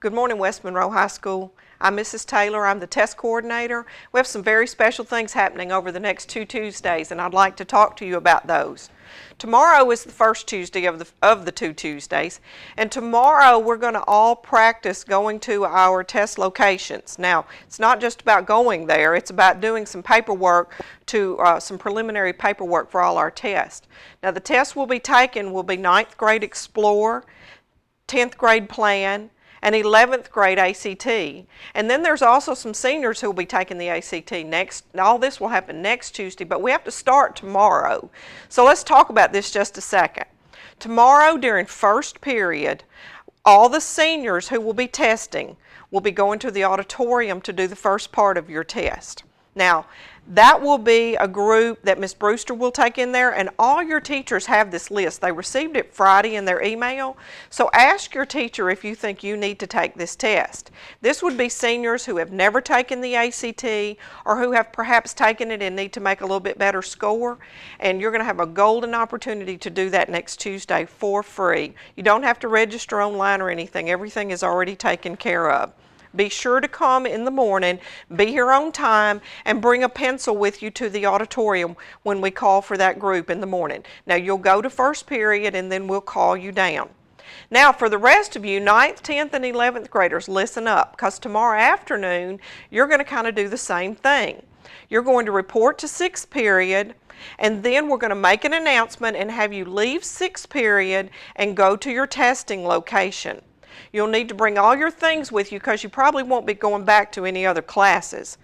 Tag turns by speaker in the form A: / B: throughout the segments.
A: Good morning, West Monroe High School. I'm Mrs. Taylor. I'm the test coordinator. We have some very special things happening over the next 2 Tuesdays, and I'd like to talk to you about those. Tomorrow is the first Tuesday of the 2 Tuesdays, and tomorrow we're going to all practice going to our test locations. Now, it's not just about going there, it's about doing some paperwork some preliminary paperwork for all our tests. Now, the tests we'll be taking will be 9th grade Explore, 10th grade Plan, and 11th grade ACT. And then there's also some seniors who will be taking the ACT next. All this will happen next Tuesday, but we have to start tomorrow. So let's talk about this just a second. Tomorrow during first period, all the seniors who will be testing will be going to the auditorium to do the first part of your test. Now, that will be a group that Ms. Brewster will take in there, and all your teachers have this list. They received it Friday in their email, so ask your teacher if you think you need to take this test. This would be seniors who have never taken the ACT or who have perhaps taken it and need to make a little bit better score, and you're going to have a golden opportunity to do that next Tuesday for free. You don't have to register online or anything. Everything is already taken care of. Be sure to come in the morning, be here on time, and bring a pencil with you to the auditorium when we call for that group in the morning. Now, you'll go to first period and then we'll call you down. Now, for the rest of you, 9th, 10th, and 11th graders, listen up, because tomorrow afternoon, you're going to kind of do the same thing. You're going to report to 6th period, and then we're going to make an announcement and have you leave 6th period and go to your testing location. You'll need to bring all your things with you because you probably won't be going back to any other classes.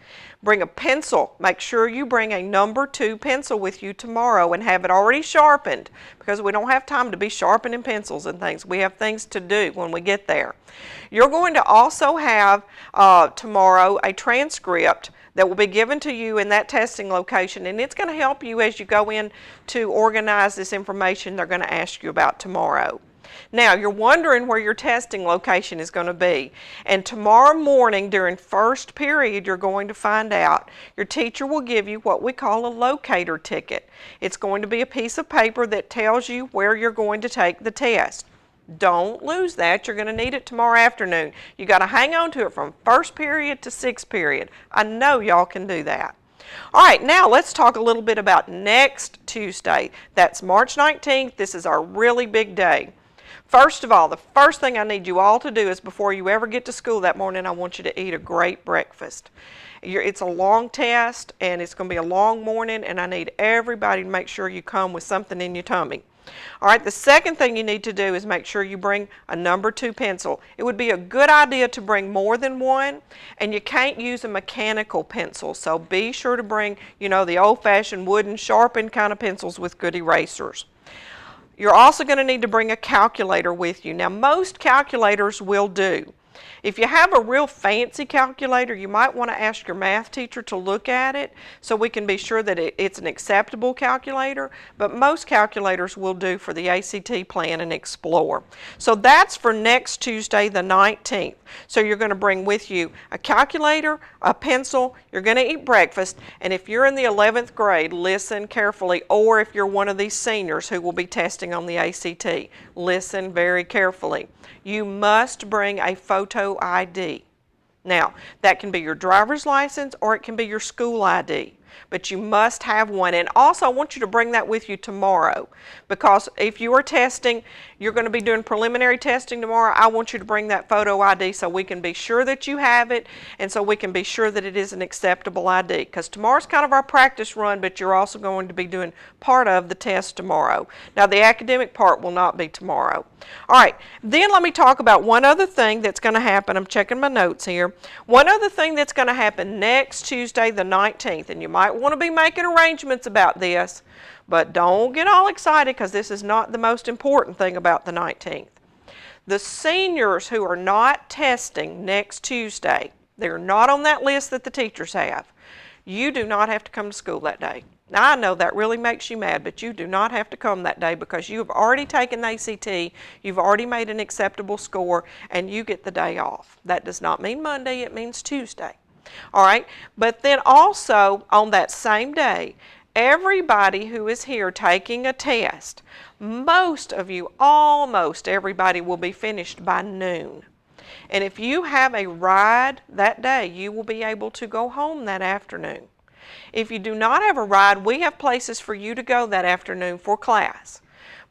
A: Bring a pencil. Make sure you bring a number 2 pencil with you tomorrow and have it already sharpened, because we don't have time to be sharpening pencils and things. We have things to do when we get there. You're going to also have tomorrow a transcript that will be given to you in that testing location, and it's going to help you as you go in to organize this information they're going to ask you about tomorrow. Now, you're wondering where your testing location is going to be, and tomorrow morning during first period you're going to find out. Your teacher will give you what we call a locator ticket. It's going to be a piece of paper that tells you where you're going to take the test. Don't lose that. You're going to need it tomorrow afternoon. You got to hang on to it from first period to 6th period. I know y'all can do that. All right, now let's talk a little bit about next Tuesday. That's March 19th. This is our really big day. First of all, the first thing I need you all to do is before you ever get to school that morning, I want you to eat a great breakfast. It's a long test and it's going to be a long morning, and I need everybody to make sure you come with something in your tummy. All right, the second thing you need to do is make sure you bring a number 2 pencil. It would be a good idea to bring more than one, and you can't use a mechanical pencil, so be sure to bring, the old-fashioned wooden sharpened kind of pencils with good erasers. You're also going to need to bring a calculator with you. Now, most calculators will do. If you have a real fancy calculator, you might want to ask your math teacher to look at it so we can be sure that it's an acceptable calculator, but most calculators will do for the ACT Plan and Explore. So that's for next Tuesday, the 19th. So you're going to bring with you a calculator, a pencil, you're going to eat breakfast, and if you're in the 11th grade, listen carefully, or if you're one of these seniors who will be testing on the ACT, listen very carefully. You must bring a photo ID. Now, that can be your driver's license or it can be your school ID, but you must have one. And also, I want you to bring that with you tomorrow, because if you are testing, you're going to be doing preliminary testing tomorrow. I want you to bring that photo ID so we can be sure that you have it, and so we can be sure that it is an acceptable ID, because tomorrow's kind of our practice run, but you're also going to be doing part of the test tomorrow. Now, the academic part will not be tomorrow. All right, then let me talk about one other thing that's going to happen. I'm checking my notes here. One other thing that's going to happen next Tuesday, the 19th, and you might want to be making arrangements about this, but don't get all excited because this is not the most important thing about the 19th. The seniors who are not testing next Tuesday, they're not on that list that the teachers have. You do not have to come to school that day. Now, I know that really makes you mad, but you do not have to come that day because you have already taken the ACT, you've already made an acceptable score, and you get the day off. That does not mean Monday, it means Tuesday. All right, but then also on that same day, everybody who is here taking a test, most of you, almost everybody will be finished by noon. And if you have a ride that day, you will be able to go home that afternoon. If you do not have a ride, we have places for you to go that afternoon for class.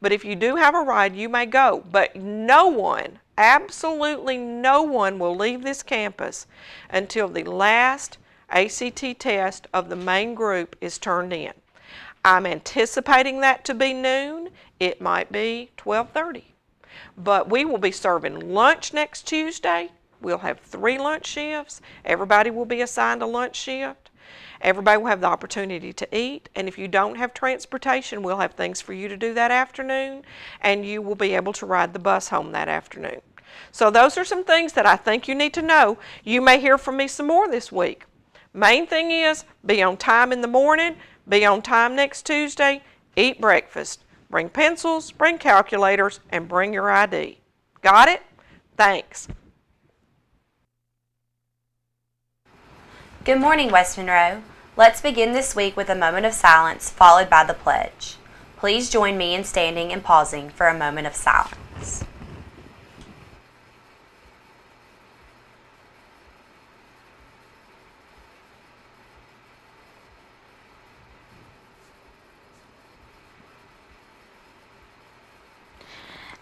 A: But if you do have a ride, you may go. But no one, absolutely no one, will leave this campus until the last ACT test of the main group is turned in. I'm anticipating that to be noon. It might be 12:30. But we will be serving lunch next Tuesday. We'll have 3 lunch shifts. Everybody will be assigned a lunch shift. Everybody will have the opportunity to eat, and if you don't have transportation, we'll have things for you to do that afternoon, and you will be able to ride the bus home that afternoon. So those are some things that I think you need to know. You may hear from me some more this week. Main thing is, be on time in the morning, be on time next Tuesday, eat breakfast, bring pencils, bring calculators, and bring your ID. Got it? Thanks.
B: Good morning, West Monroe. Let's begin this week with a moment of silence followed by the pledge. Please join me in standing and pausing for a moment of silence.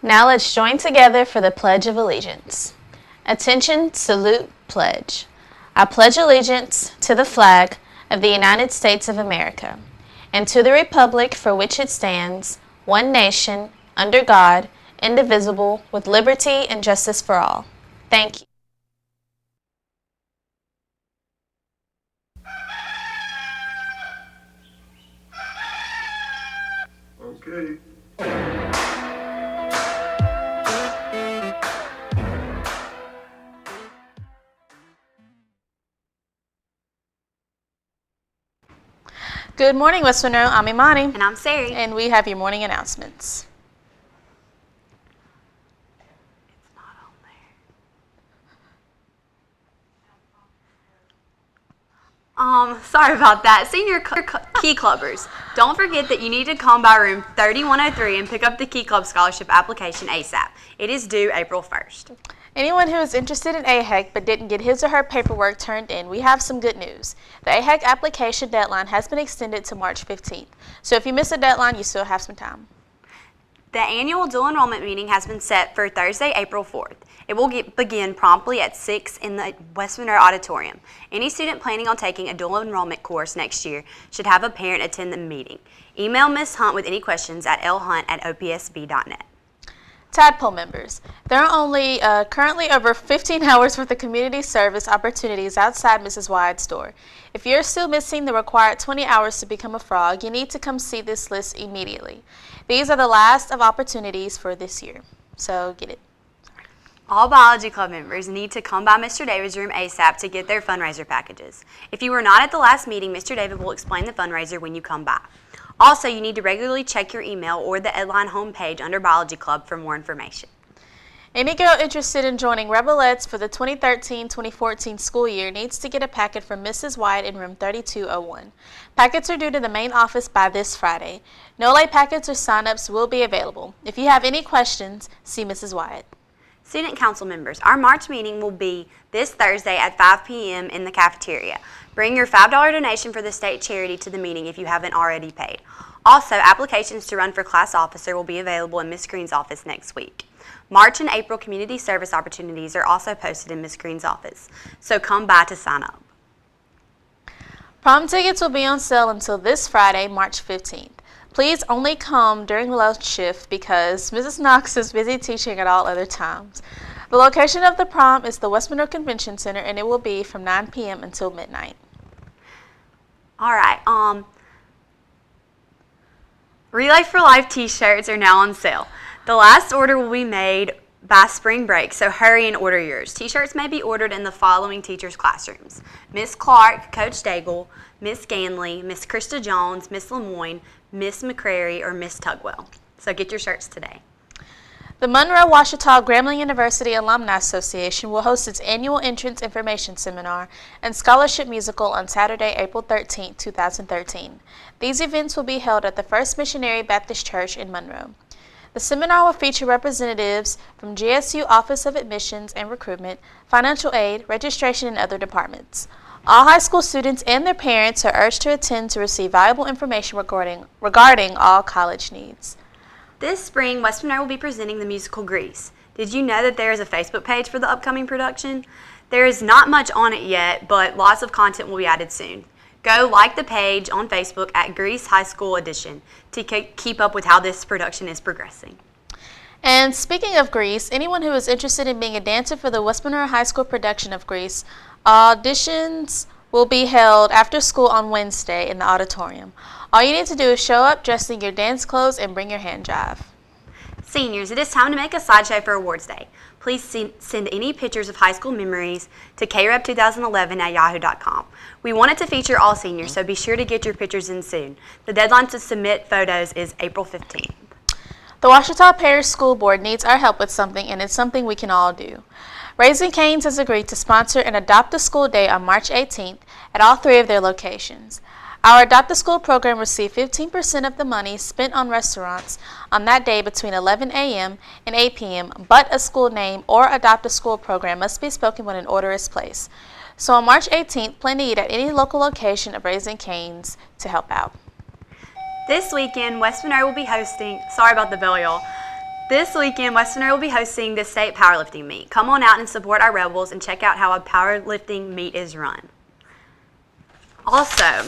C: Now let's join together for the Pledge of Allegiance. Attention, salute, pledge. I pledge allegiance to the flag of the United States of America and to the republic for which it stands, one nation, under God, indivisible, with liberty and justice for all. Thank you.
D: Okay.
C: Good morning, West Monroe. I'm Imani.
B: And I'm Sari.
C: And we have your morning announcements.
B: It's not on there. Sorry about that. Senior Key Clubbers, don't forget that you need to come by room 3103 and pick up the Key Club Scholarship application ASAP. It is due April 1st.
C: Anyone who is interested in AHEC but didn't get his or her paperwork turned in, we have some good news. The AHEC application deadline has been extended to March 15th. So if you miss a deadline, you still have some time.
B: The annual dual enrollment meeting has been set for Thursday, April 4th. It will begin promptly at 6 in the West Monroe Auditorium. Any student planning on taking a dual enrollment course next year should have a parent attend the meeting. Email Ms. Hunt with any questions at lhunt@opsb.net.
C: Tadpole members, there are only currently over 15 hours worth of community service opportunities outside Mrs. Wyde's store. If you're still missing the required 20 hours to become a frog, you need to come see this list immediately. These are the last of opportunities for this year, so get it.
B: All Biology Club members need to come by Mr. David's room ASAP to get their fundraiser packages. If you were not at the last meeting, Mr. David will explain the fundraiser when you come by. Also, you need to regularly check your email or the Edline homepage under Biology Club for more information.
C: Any girl interested in joining Rebelettes for the 2013-2014 school year needs to get a packet from Mrs. White in room 3201. Packets are due to the main office by this Friday. No late packets or sign-ups will be available. If you have any questions, see Mrs. Wyatt.
B: Student Council members, our March meeting will be this Thursday at 5 p.m. in the cafeteria. Bring your $5 donation for the state charity to the meeting if you haven't already paid. Also, applications to run for class officer will be available in Ms. Green's office next week. March and April community service opportunities are also posted in Ms. Green's office, so come by to sign up.
C: Prom tickets will be on sale until this Friday, March 15th. Please only come during lunch shift because Mrs. Knox is busy teaching at all other times. The location of the prom is the West Monroe Convention Center, and it will be from 9 p.m. until midnight.
B: All right. Relay for Life t-shirts are now on sale. The last order will be made by spring break, so hurry and order yours. T-shirts may be ordered in the following teachers' classrooms: Miss Clark, Coach Daigle, Miss Ganley, Miss Krista Jones, Miss Lemoyne, Miss McCrary, or Miss Tugwell. So get your shirts today.
C: The Monroe-Ouachita Grambling University Alumni Association will host its annual Entrance Information Seminar and Scholarship Musical on Saturday, April 13, 2013. These events will be held at the First Missionary Baptist Church in Monroe. The seminar will feature representatives from GSU Office of Admissions and Recruitment, Financial Aid, Registration, and other departments. All high school students and their parents are urged to attend to receive valuable information regarding all college needs.
B: This spring, West Monroe will be presenting the musical Grease. Did you know that there is a Facebook page for the upcoming production? There is not much on it yet, but lots of content will be added soon. Go like the page on Facebook at Grease High School Edition to keep up with how this production is progressing.
C: And speaking of Grease, anyone who is interested in being a dancer for the West Monroe High School production of Grease, auditions will be held after school on Wednesday in the auditorium. All you need to do is show up dressed in your dance clothes and bring your hand jive.
B: Seniors, it is time to make a slideshow for Awards Day. Please send any pictures of high school memories to krep2011@yahoo.com. We want it to feature all seniors, so be sure to get your pictures in soon. The deadline to submit photos is April 15th.
C: The Ouachita Parish School Board needs our help with something, and it's something we can all do. Raising Cane's has agreed to sponsor an Adopt a School Day on March 18th at all 3 of their locations. Our Adopt a School program received 15% of the money spent on restaurants on that day between 11 a.m. and 8 p.m., but a school name or Adopt a School program must be spoken when an order is placed. So on March 18th, plan to eat at any local location of Raising Cane's to help out.
B: This weekend, West Monroe will be hosting, sorry about the bell, y'all. This weekend, West Monroe will be hosting the state powerlifting meet. Come on out and support our Rebels and check out how a powerlifting meet is run. Also,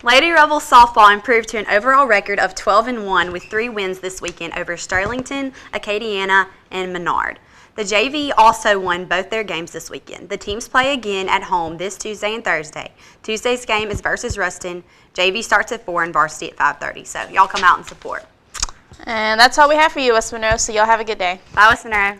B: Lady Rebels softball improved to an overall record of 12-1 with 3 wins this weekend over Sterlington, Acadiana, and Menard. The JV also won both their games this weekend. The teams play again at home this Tuesday and Thursday. Tuesday's game is versus Ruston. JV starts at 4 and varsity at 5:30. So y'all come out and support.
C: And that's all we have for you, West Monroe, so y'all have a good day.
B: Bye, West Monroe.